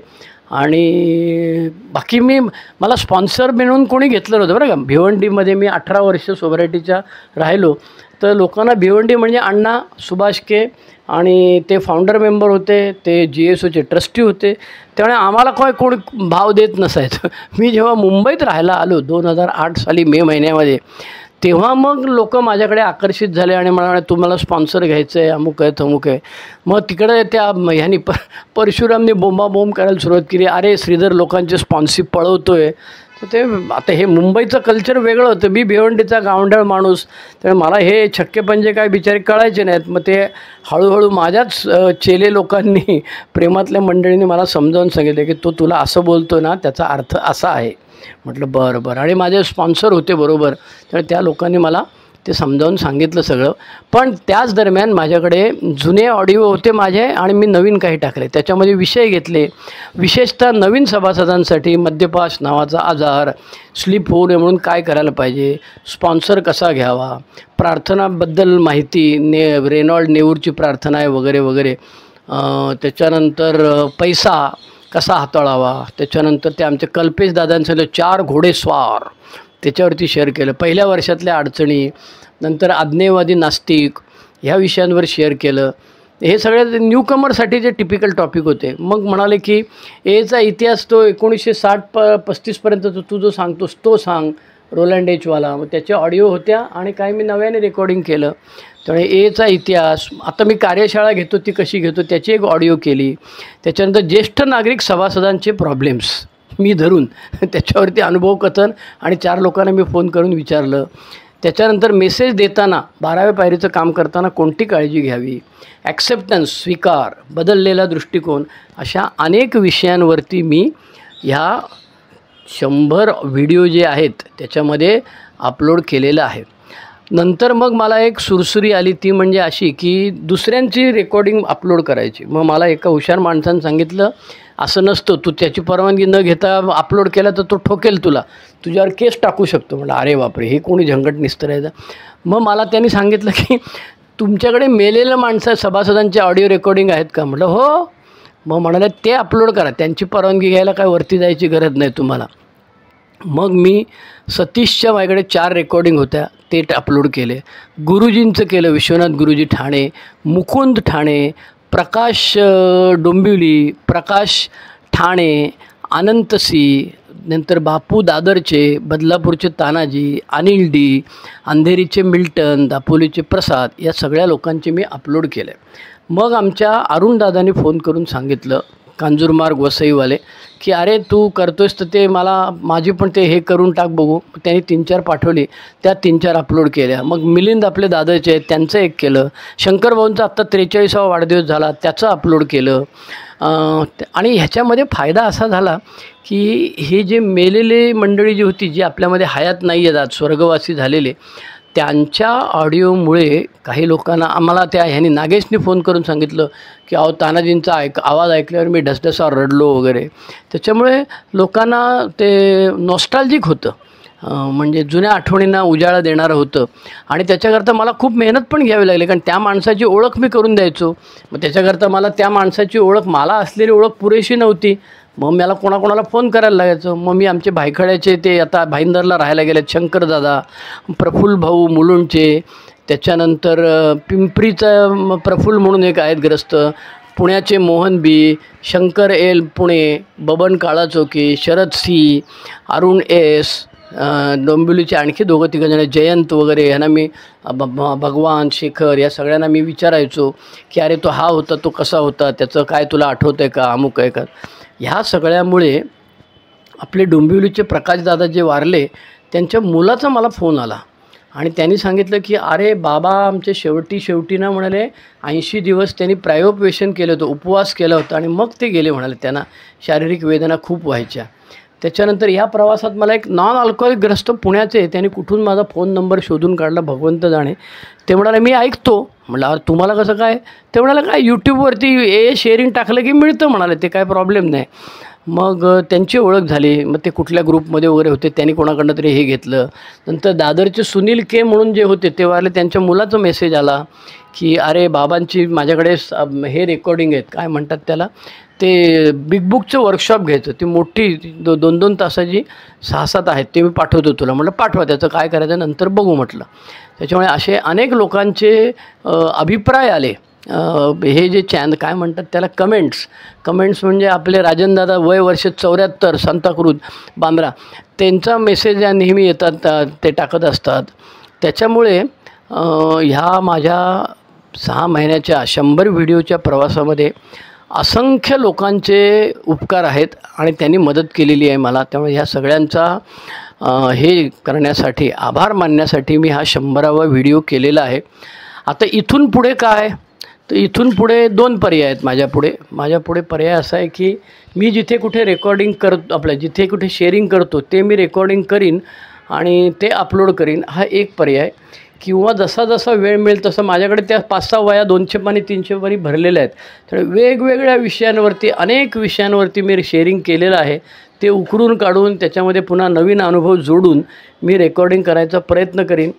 आणि बाकी मला स्पॉन्सर म्हणून कोणी घेतलं नव्हतं बरं का. भिवंडीमध्ये मी 18 वर्ष सोसायटीच्या राहिलो, तर लोकांना भिवंडी म्हणजे अण्णा सुभाष के आणि ते फाउंडर मेंबर होते, ते GSOचे ट्रस्टी होते, त्यामुळे आम्हाला कोणी भाव देत नसायचं. मी जेव्हा मुंबईत राहायला आलो 2008 साली मे महिन्यामध्ये, तेव्हा मग लोक माझ्याकडे आकर्षित झाले आणि मला तुम्हाला स्पॉन्सर घ्यायचं आहे, अमुक आहे तमुक आहे. मग तिकडे त्या ह्यांनी परशुरामने बोंबाबोंब करायला सुरुवात केली, अरे श्रीधर लोकांचे स्पॉन्सरशिप पळवतो आहे. तर ते आता हे मुंबईचं कल्चर वेगळं होतं, मी भिवंडीचा गावंढळ माणूस, त्यामुळे मला हे छक्के पंजे काय बिचारे कळायचे नाहीत. मग ते हळूहळू माझ्याच चेले लोकांनी, प्रेमातल्या मंडळींनी मला समजावून सांगितलं की तो तुला असं बोलतो ना त्याचा अर्थ असा आहे. म्हटलं बरं बरं. आणि माझे स्पॉन्सर होते बरोबर, त्यामुळे त्या लोकांनी मला ते समजावून सांगितलं सगळं. पण त्याच दरम्यान माझ्याकडे जुने ऑडिओ होते माझे आणि मी नवीन काही टाकले, त्याच्यामध्ये विषय घेतले. विशेषतः नवीन सभासदांसाठी मद्यपास नावाचा आजार, स्लीप होऊ नये म्हणून काय करायला पाहिजे, स्पॉन्सर कसा घ्यावा, प्रार्थनाबद्दल माहिती, रेनॉल्ड नेऊरची प्रार्थना आहे वगैरे वगैरे. त्याच्यानंतर पैसा कसा हाताळावा, त्याच्यानंतर ते आमचे कल्पेश दादांचं 4 घोडेस्वार त्याच्यावरती शेअर केलं. पहिल्या वर्षातल्या अडचणी, नंतर आज्ञेयवादी नास्तिक ह्या विषयांवर शेअर केलं. हे सगळे न्यूकमरसाठी जे टिपिकल टॉपिक होते. मग म्हणाले की एचा इतिहास तो 1960-35पर्यंत तू जो सांगतोस तो सांग, रोलँड एचवाला. मग त्याच्या ऑडिओ होत्या आणि काही मी नव्याने रेकॉर्डिंग केलं. त्यामुळे एचा इतिहास, आता मी कार्यशाळा घेतो ती कशी घेतो त्याची एक ऑडिओ केली. त्याच्यानंतर ज्येष्ठ नागरिक सभासदांचे प्रॉब्लेम्स मी धरून त्याच्यावरती अनुभव कथन आणि 4 लोकांना मी फोन करून विचारलं. त्याच्यानंतर मेसेज देताना 12व्या पायरीचं काम करताना कोणती काळजी घ्यावी, ॲक्सेप्टन्स स्वीकार, बदललेला दृष्टिकोन, अशा अनेक विषयांवरती मी ह्या 100 व्हिडिओ जे आहेत त्याच्यामध्ये अपलोड केलेलं आहे. नंतर मग मला एक सुरसुरी आली, ती म्हणजे अशी की दुसऱ्यांची रेकॉर्डिंग अपलोड करायची. मग मला एका हुशार माणसानं सांगितलं, असं नसतं, तू त्याची परवानगी न घेता अपलोड केला तर तो ठोकेल तुला, तुझ्यावर केस टाकू शकतो. म्हटलं अरे बापरे, हे कोणी झंगट निस्तरायचं. मग मला त्यांनी सांगितलं की तुमच्याकडे मेलेलं माणसं सभासदांचे ऑडिओ रेकॉर्डिंग आहेत का. म्हटलं हो. मग म्हणाले ते अपलोड करा, त्यांची परवानगी घ्यायला काय वरती जायची गरज नाही तुम्हाला. मग मी सतीशच्या माझ्याकडे 4 रेकॉर्डिंग होत्या, ते अपलोड केले. गुरुजींचं केलं, विश्वनाथ गुरुजी ठाणे, मुकुंद ठाणे, प्रकाश डोंबिवली, प्रकाश ठाणे, अनंत सी, नंतर बापू दादरचे, बदलापूरचे तानाजी, अनिल डी, अंधेरीचे मिल्टन, दापोलीचे प्रसाद, या सगळ्या लोकांचे मी अपलोड केले. मग आमच्या अरुणदादांनी फोन करून सांगितलं, कांजूरमार्ग वसईवाले, की अरे तू करतोयस तर ते मला माझी पण ते हे करून टाक बघू. त्यांनी 3-4 पाठवली, त्या 3-4 अपलोड केल्या. मग मिलिंद आपले दादाचे आहेत त्यांचं एक केलं. शंकरभाऊंचा आत्ता 43वा वाढदिवस झाला त्याचं अपलोड केलं. आणि ह्याच्यामध्ये फायदा असा झाला की हे जे मेलेले मंडळी जी होती, जी आपल्यामध्ये हयात नाही आहेत आज, स्वर्गवासी झालेले, त्यांच्या ऑडिओमुळे काही लोकांना, आम्हाला त्या ह्यांनी नागेशनी फोन करून सांगितलं की अहो तानाजींचा आवाज ऐकल्यावर मी ढसढसा रडलो वगैरे. त्याच्यामुळे लोकांना ते नॉस्टॅल्जिक होतं, म्हणजे जुन्या आठवणींना उजाळा देणारं होतं. आणि त्याच्याकरता मला खूप मेहनत पण घ्यावी लागली, कारण त्या माणसाची ओळख मी करून द्यायचो. मग त्याच्याकरता मला त्या माणसाची ओळख, मला असलेली ओळख पुरेशी नव्हती. मग मला कोणाकोणाला फोन करायला लागायचं. मग मी आमचे भायखळ्याचे, ते आता भाईंदरला राहायला गेलेत, शंकरदादा, प्रफुल्ल भाऊ मुलुंडचे, त्याच्यानंतर पिंपरीचा प्रफुल्ल म्हणून एक आहेत ग्रस्त, पुण्याचे Mohan B, Shankar L Pune, Baban Kalachowki, Sharad C, Arun S, डोंबिवलीचे आणखी 2-3 जण, जयंत वगैरे, ह्यांना मी भगवान, शेखर, या सगळ्यांना मी विचारायचो की अरे तो हा होता, तो कसा होता, त्याचं काय तुला आठवतं आहे का, अमुक आहे का. ह्या सगळ्यामुळे आपले डोंबिवलीचे प्रकाशदादा जे वारले, त्यांच्या मुलाचा मला फोन आला आणि त्यांनी सांगितलं की अरे बाबा आमचे शेवटी ना म्हणाले 80 दिवस त्यांनी प्रायोपवेशन केलं होतं, उपवास केला होता आणि मग ते गेले म्हणाले. त्यांना शारीरिक वेदना खूप व्हायच्या. त्याच्यानंतर या प्रवासात मला एक नॉन अल्कोहोलिक ग्रस्त पुण्याचे, त्यांनी कुठून माझा फोन नंबर शोधून काढला भगवंत जाणे. ते म्हणाले मी ऐकतो म्हटलं अरे तुम्हाला कसं काय? ते म्हणाले काय यूट्यूबवरती हे शेअरिंग टाकलं की मिळतं म्हणाले, ते काय प्रॉब्लेम नाही. मग त्यांची ओळख झाली. मग ते कुठल्या ग्रुपमध्ये वगैरे होते, त्यांनी कोणाकडनं तरी हे घेतलं. नंतर दादरचे सुनील के म्हणून जे होते ते वाले, त्यांच्या मुलाचा मेसेज आला की अरे बाबांची माझ्याकडे हे रेकॉर्डिंग आहेत, काय म्हणतात त्याला, ते बिग बुकचं वर्कशॉप घ्यायचं, ती मोठी 2-2 तासाची 6-7 आहेत, ते मी पाठवतो तुला. म्हटलं पाठवा, त्याचं काय करायचं नंतर बघू म्हटलं. त्याच्यामुळे असे अनेक लोकांचे अभिप्राय आले. हे जे काय म्हणतात त्याला, कमेंट्स म्हणजे आपले राजनदादा वय वर्ष 74 सांताक्रूज बांद्रा, त्यांचा मेसेज या नेहमी येतात, ते टाकत असतात. त्याच्यामुळे ह्या माझ्या 6 महिन्याच्या 100 व्हिडिओच्या प्रवासामध्ये असंख्य लोकांचे उपकार आहेत आणि त्यांनी मदत केलेली आहे मला. त्यामुळे ह्या सगळ्यांचा हे करण्यासाठी, आभार मानण्यासाठी मी हा 100वा व्हिडिओ केलेला आहे. आता इथून पुढे काय, तर इथून पुढे 2 पर्याय आहेत माझ्यापुढे पर्याय असा आहे की मी जिथे कुठे रेकॉर्डिंग करतो, जिथे कुठे शेअरिंग करतो ते मी रेकॉर्डिंग करीन आणि ते अपलोड करीन, हा एक पर्याय. किंवा जसा जसा वेळ मिळेल तसं माझ्याकडे त्या 5-6 वह्या 200 पानी 300 पानी भरलेल्या आहेत. तर वेगवेगळ्या विषयांवरती, अनेक विषयांवरती मी शेअरिंग केलेलं आहे. ते उकरून काढून त्याच्यामध्ये पुन्हा नवीन अनुभव जोडून मी रेकॉर्डिंग करायचा प्रयत्न करीन.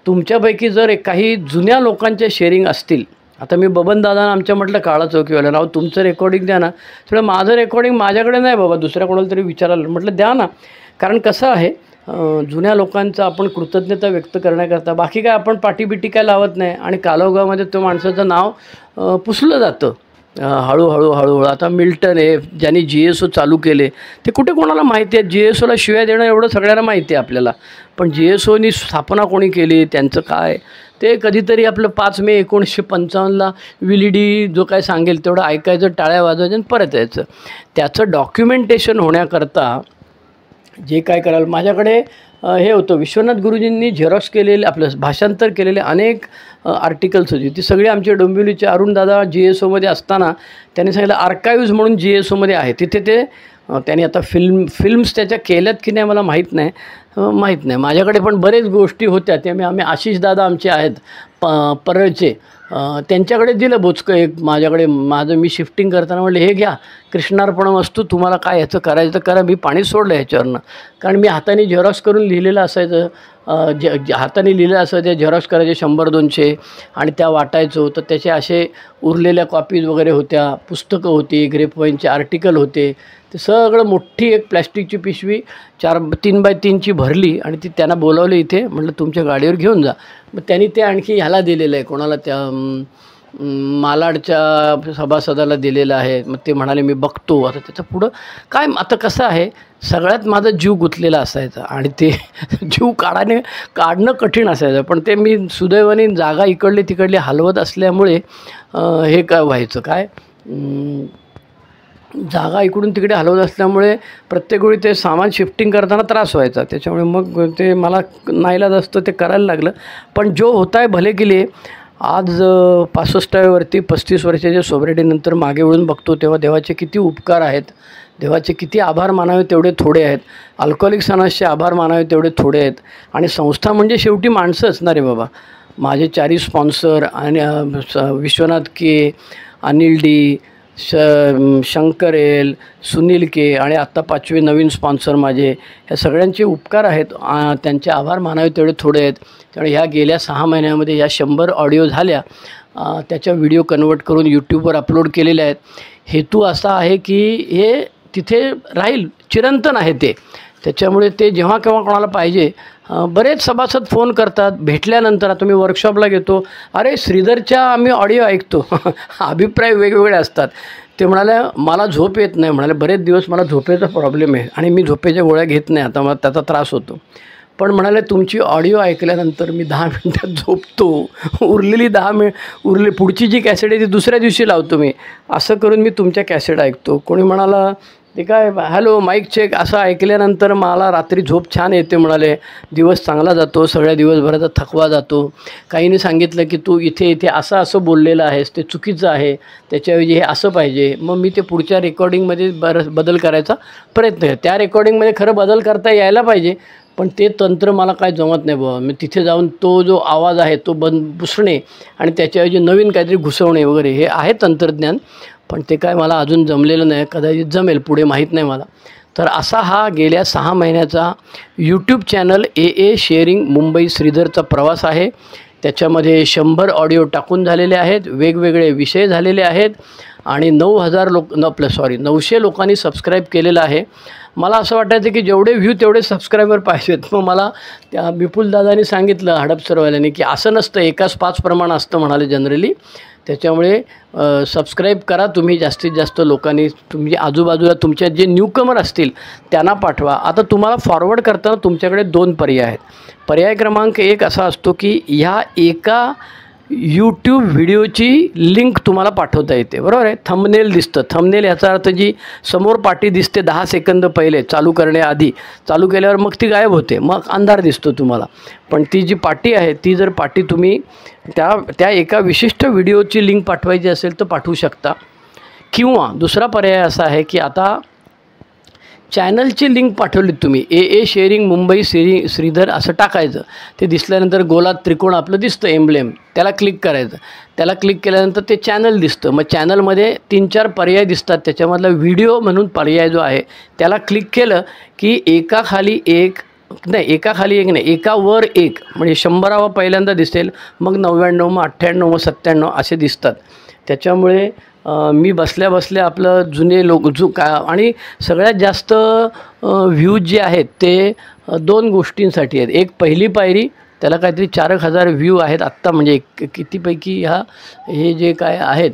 तुमच्यापैकी जर काही जुन्या लोकांचे शेअरिंग असतील, आता मी बबनदादा आमच्या म्हटलं काळा चौकीवाला, नाव तुमचं रेकॉर्डिंग द्या ना. थोडं माझं रेकॉर्डिंग माझ्याकडे नाही बाबा, दुसऱ्या कोणाला तरी विचारायला म्हटलं द्या ना. कारण कसं आहे, जुन्या लोकांचं आपण कृतज्ञता व्यक्त करण्याकरता बाकी काय आपण पाठीबिटी काय लावत नाही आणि कालौगामध्ये तो माणसाचं नाव पुसलं जातं हळूहळू. आता मिल्टन आहे, ज्यांनी GSO चालू केले, ते कुठे कोणाला माहिती आहे? GSOला शिव्या देणं एवढं सगळ्यांना माहिती आहे आपल्याला, पण GSOनी स्थापना कोणी केली, त्यांचं काय, ते कधीतरी आपलं 5 मे 1955ला विलिडी जो काय सांगेल तेवढं ऐकायचं, टाळ्या वाजवायचं आणि परत यायचं. त्याचं डॉक्युमेंटेशन होण्याकरता जे काय करायला, माझ्याकडे हे होतं, विश्वनाथ गुरुजींनी झेरॉक्स केलेले, आपलं भाषांतर केलेले अनेक आर्टिकल्स होती, ती सगळी आमचे डोंबिवलीचे अरुणदादा GSOमध्ये असताना त्यांनी सांगितलं आर्काईव्ज म्हणून GSOमध्ये आहे, तिथे ते त्यांनी आता फिल्म्स त्याच्या केल्यात की नाही मला माहीत नाही. माझ्याकडे पण बरेच गोष्टी होत्या, ते आम्ही आशिषदादा आमचे आहेत परळचे, त्यांच्याकडे दिलं बोचकं एक. माझं मी शिफ्टिंग करताना म्हटलं हे घ्या, कृष्णार्पणमस्तू, तुम्हाला काय ह्याचं करायचं तर करा. मी पाणी सोडलं ह्याच्यावरनं, कारण मी हाताने झेरॉक्स करून लिहिलेलं असायचं, हाताने लिहिलं असायचं, झेरॉक्स करायचे 100-200 आणि त्या वाटायचो. तर त्याचे असे उरलेल्या कॉपीज वगैरे होत्या, पुस्तकं होती, ग्रेपवाईनचे आर्टिकल होते, ते सगळं मोठी एक प्लॅस्टिकची पिशवी 3x3ची भरली आणि ती त्यांना बोलावली इथे, म्हटलं तुमच्या गाडीवर घेऊन जा. मग त्यांनी ते आणखी ह्याला दिलेलं आहे, कोणाला, त्या मालाडच्या सभासदाला दिलेलं आहे. मग ते म्हणाले मी बघतो. आता त्याचं पुढं काय, आता कसं आहे, सगळ्यात माझा जीव गुंतलेला असायचा आणि ते जीव काढणं कठीण असायचं, पण ते मी सुदैवाने जागा इकडली तिकडली हलवत असल्यामुळे हे काय व्हायचं, काय जागा इकडून तिकडे हलवत असल्यामुळे प्रत्येक वेळी ते सामान शिफ्टिंग करताना त्रास व्हायचा. त्याच्यामुळे मग ते मला नाईलाज असतं ते करायला लागलं. पण जो होता आहे भले केली. आज 65व्यावरती 35 वर्षाच्या सोबरिटीनंतर मागे वळून बघतो तेव्हा देवाचे किती उपकार आहेत, देवाचे किती आभार मानावे तेवढे थोडे आहेत, अल्कोहोलिक्स अनॉनिमसचे आभार मानावे तेवढे थोडे आहेत. आणि संस्था म्हणजे शेवटी माणसं असणार आहे बाबा. माझे 4 स्पॉन्सर आणि विश्वनाथ के, अनिल डी, शंकर एल, सुनील के आणि आत्ता 5वे नवीन स्पॉन्सर माझे, ह्या सगळ्यांचे उपकार आहेत, त्यांचे आभार मानावे तेवढे थोडे आहेत. त्यामुळे ह्या गेल्या 6 महिन्यामध्ये या 100 ऑडिओ झाल्या, त्याच्या व्हिडिओ कन्वर्ट करून यूट्यूबवर अपलोड केलेले आहेत. हेतू असा आहे की हे तिथे राहील, चिरंतन आहे ते. त्याच्यामुळे ते जेव्हा केव्हा कोणाला पाहिजे, बरेच सभासद फोन करतात भेटल्यानंतर. आता मी वर्कशॉपला घेतो, अरे श्रीधरच्या आम्ही ऑडिओ ऐकतो, अभिप्राय वेगवेगळे असतात. ते म्हणाले मला झोप येत नाही, म्हणाले बरेच दिवस मला झोपेचा प्रॉब्लेम आहे आणि मी झोपेच्या गोळ्या घेत नाही, आता मला त्याचा त्रास होतो. पण म्हणाले तुमची ऑडिओ ऐकल्यानंतर मी 10 मिनटात झोपतो, उरलेली 10 मिनिट पुढची जी कॅसेट आहे ती दुसऱ्या दिवशी लावतो मी. असं करून मी तुमच्या कॅसेट ऐकतो. कोणी म्हणाला ते काय हॅलो माईक चेक, असं ऐकल्यानंतर मला रात्री झोप छान येते म्हणाले, दिवस चांगला जातो, सगळ्या दिवसभराचा थकवा जातो. काहींनी सांगितलं की तू इथे असं बोललेलं आहेस, ते चुकीचं आहे, त्याच्याऐवजी हे असं पाहिजे. मग मी ते पुढच्या रेकॉर्डिंगमध्ये बदल करायचा प्रयत्न आहे. त्या रेकॉर्डिंगमध्ये खरं बदल करता यायला पाहिजे, पण ते तंत्र मला काय जमत नाही बाबा. मी तिथे जाऊन तो जो आवाज आहे तो पुसणे आणि त्याच्याऐवजी नवीन काहीतरी घुसवणे वगैरे हे आहे तंत्रज्ञान, पण ते काय मला अजून जमलेलं नाही. कदाचित जमेल पुढे, माहीत नाही मला. तर असा हा गेल्या 6 महिन्याचा यूट्यूब चॅनल ए शेअरिंग मुंबई श्रीधरचा प्रवास आहे. त्याच्यामध्ये 100 ऑडिओ टाकून झालेले आहेत, वेगवेगळे विषय झालेले आहेत आणि 900 लोकांनी सबस्क्राईब केलेलं आहे. मला असं वाटायचं की जेवढे व्ह्यू तेवढे सबस्क्रायबर पाहिजेत. मग मला त्या विपुलदादांनी सांगितलं, हडपसरवाल्यांनी, की असं नसतं, एकाच 5 प्रमाण असतं म्हणाले जनरली. त्याच्यामुळे सबस्क्राईब करा तुम्ही जास्तीत जास्त लोकांनी. तुम्ही आजूबाजूला तुमच्या जे न्यूकमर असतील त्यांना पाठवा. आता तुम्हाला फॉरवर्ड करताना तुमच्याकडे 2 पर्याय आहेत. पर्याय क्रमांक 1 असा असतो की ह्या एका यूट्यूब व्हिडिओची लिंक तुम्हाला पाठवता येते, बरोबर आहे. थंबनेल दिसतं. थंबनेल याचा अर्थ जी समोर पाटी दिसते 10 सेकंद पहिले चालू करण्याआधी, चालू केल्यावर मग ती गायब होते, मग अंधार दिसतो तुम्हाला. पण ती जी पाटी आहे ती जर पाटी तुम्ही त्या एका विशिष्ट व्हिडिओची लिंक पाठवायची असेल तर पाठवू शकता. किंवा दुसरा पर्याय असा आहे की आता चॅनलची लिंक पाठवली तुम्ही, ए शेअरिंग मुंबई श्रीधर असं टाकायचं. ते दिसल्यानंतर गोलात त्रिकोण आपलं दिसतं एम्ब्लेम, त्याला क्लिक करायचं. त्याला क्लिक केल्यानंतर ते चॅनल दिसतं. मग चॅनलमध्ये 3-4 पर्याय दिसतात. त्याच्यामधला व्हिडिओ म्हणून पर्याय जो आहे त्याला क्लिक केलं की एकाखाली एक नाही, एकावर एक, म्हणजे 100वा पहिल्यांदा दिसेल, मग 99, मग 98, मग 97 असे दिसतात. त्याच्यामुळे मी बसल्या बसल्या आपलं जुने आणि सगळ्यात जास्त व्ह्यूज जे आहेत ते 2 गोष्टींसाठी आहेत. एक पहिली पायरी, त्याला काहीतरी 4,000 व्ह्यू आहेत आत्ता, म्हणजे कितीपैकी हे जे काय आहेत,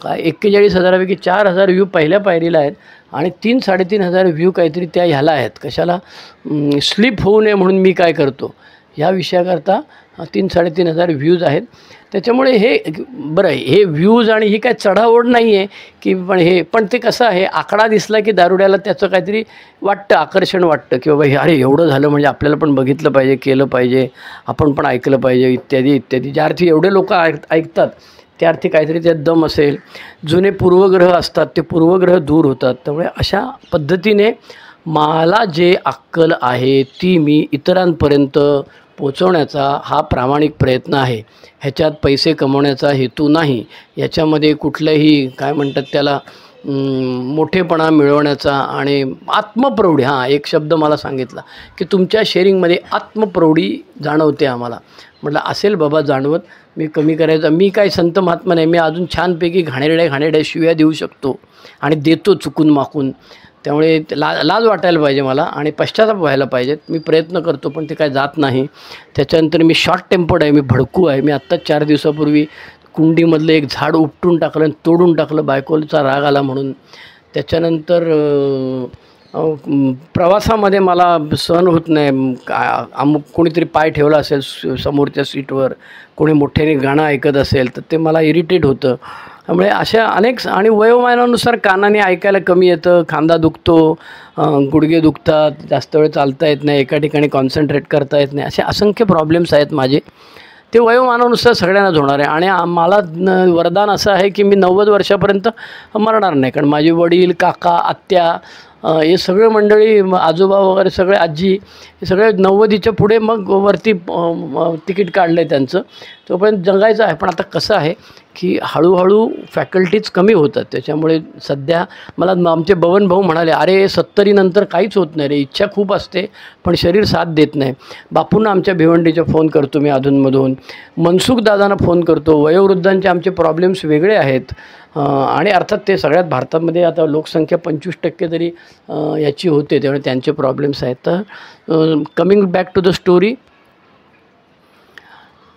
काय 41,000पैकी 4,000 व्ह्यू पहिल्या पायरीला आहेत आणि 3-3,500 व्ह्यू काहीतरी त्या ह्याला आहेत. कशाला? स्लिप होऊ नये म्हणून मी काय करतो ह्या विषयाकरता 3-3,500 व्ह्यूज आहेत. त्याच्यामुळे हे बरं आहे, हे व्ह्यूज आणि ही काय चढाओढ नाही आहे की, पण ते कसं आहे, आकडा दिसला की दारुड्याला त्याचं काहीतरी वाटतं, आकर्षण वाटतं की बाबा अरे एवढं झालं म्हणजे आपल्याला पण बघितलं पाहिजे, केलं पाहिजे, आपण पण ऐकलं पाहिजे, इत्यादी इत्यादी. ज्या अर्थी एवढे लोक ऐकतात त्या अर्थी काहीतरी त्यात दम असेल. जुने पूर्वग्रह असतात ते पूर्वग्रह दूर होतात. त्यामुळे अशा पद्धतीने मला जे अक्कल आहे ती मी इतरांपर्यंत पोचवण्याचा हा प्रामाणिक प्रयत्न आहे. ह्याच्यात पैसे कमवण्याचा हेतू नाही. याच्यामध्ये कुठलंही काय म्हणतात त्याला मोठेपणा मिळवण्याचा आणि आत्मप्रौढी, एक शब्द मला सांगितला की तुमच्या शेअरिंगमध्ये आत्मप्रौढी जाणवते आम्हाला. म्हटलं असेल बाबा जाणवत, मी कमी करायचं. मी काय संत महात्मा नाही, मी अजून छानपैकी घाणेरड्या शिव्या देऊ शकतो आणि देतो चुकून माकून. त्यामुळे लाज वाटायला पाहिजे मला आणि पश्चाताप व्हायला पाहिजेत. मी प्रयत्न करतो पण ते काय जात नाही. त्याच्यानंतर मी शॉर्ट टेम्पर्ड आहे, मी भडकू आहे. मी आत्ताच 4 दिवसापूर्वी कुंडीमधलं एक झाड उपटून टाकलं आणि तोडून टाकलं, बायकोचा राग आला म्हणून. त्याच्यानंतर प्रवासामध्ये मला सहन होत नाही, कोणीतरी पाय ठेवला असेल समोरच्या सीटवर, कोणी मोठ्याने गाणं ऐकत असेल तर ते मला इरिटेट होतं. त्यामुळे अशा अनेक, आणि वयोमानानुसार कानाने ऐकायला कमी येतं, खांदा दुखतो, गुडघे दुखतात, जास्त वेळ चालता येत नाही, एका ठिकाणी कॉन्सन्ट्रेट करता येत नाही, असे असंख्य प्रॉब्लेम्स आहेत माझे. ते वयोमानानुसार सगळ्यांनाच होणार आहे. आणि मला वरदान असं आहे की मी 90 वर्षापर्यंत मरणार नाही, कारण माझे वडील, काका, आत्या, हे सगळे मंडळी, आजोबा वगैरे सगळे, आजी, हे सगळे 90च्या पुढे मग वरती तिकीट काढलं आहे त्यांचं, तोपर्यंत जगायचं आहे. पण आता कसं आहे की हळूहळू फॅकल्टीज कमी होतात. त्याच्यामुळे सध्या मला आमचे बबन भाऊ म्हणाले, अरे 70 नंतर काहीच होत नाही रे, इच्छा खूप असते पण शरीर साथ देत नाही. बापूंना आमच्या भिवंडीचा फोन करतो मी अधूनमधून, मनसुख दादांना फोन करतो. वयोवृद्धांचे आमचे प्रॉब्लेम्स वेगळे आहेत आणि अर्थात ते सगळ्यात भारतामध्ये आता लोकसंख्या 25% तरी याची होते, त्यामुळे त्यांचे प्रॉब्लेम्स आहेत. तर coming back to the story,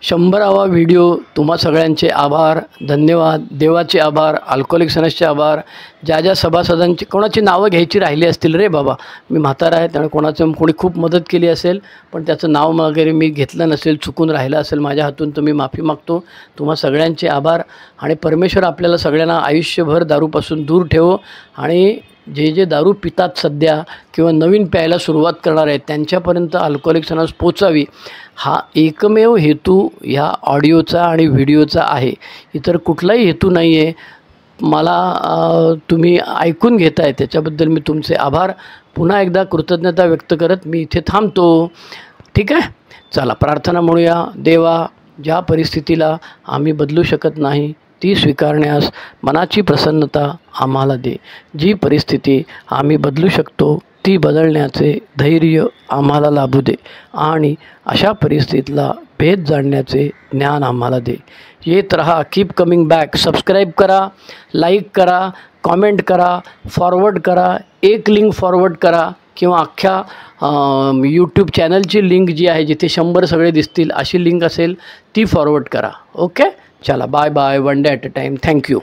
100वा व्हिडिओ. तुम्हा सगळ्यांचे आभार, धन्यवाद, देवाचे आभार, अल्कोहोलिक्स अनोनिमसचे आभार. ज्या सभासदांची कोणाची नावं घ्यायची राहिली असतील रे बाबा, मी म्हातारा आहे त्यामुळे कोणी खूप मदत केली असेल पण त्याचं नाव वगैरे मी घेतलं नसेल, चुकून राहिलं असेल माझ्या हातून, तर मी माफी मागतो. तुम्हा सगळ्यांचे आभार. आणि परमेश्वर आपल्याला सगळ्यांना आयुष्यभर दारूपासून दूर ठेवो आणि जे दारू पितात सध्या किंवा नवीन प्यायला सुरुवात करणार आहेत त्यांच्यापर्यंत अल्कोहोलिक्स अनोनिमस पोचावी, हा एकमेव हेतू ह्या ऑडिओचा आणि व्हिडिओचा आहे. इतर कुठलाही हेतू नाही आहे. मला तुम्ही ऐकून घेताय त्याच्याबद्दल मी तुमचे आभार पुन्हा एकदा कृतज्ञता व्यक्त करत मी इथे थांबतो. ठीक आहे, चला प्रार्थना म्हणूया. देवा, ज्या परिस्थितीला आम्ही बदलू शकत नाही ती स्वीकारण्यास मनाची प्रसन्नता आम्हाला दे. जी परिस्थिती आम्ही बदलू शकतो ती बदलण्याचे धैर्य आम्हाला लाभू दे आणि अशा परिस्थितीला भेद जाणण्याचे ज्ञान आम्हाला दे. येत रहा, कीप कमिंग बॅक. सबस्क्राईब करा, लाईक करा, कॉमेंट करा, फॉरवर्ड करा, एक लिंक फॉरवर्ड करा किंवा अख्ख्या यूट्यूब चॅनलची लिंक जी आहे जिथे 100 सगळे दिसतील अशी लिंक असेल ती फॉरवर्ड करा. ओके, चला bye bye. One day at a time. Thank you.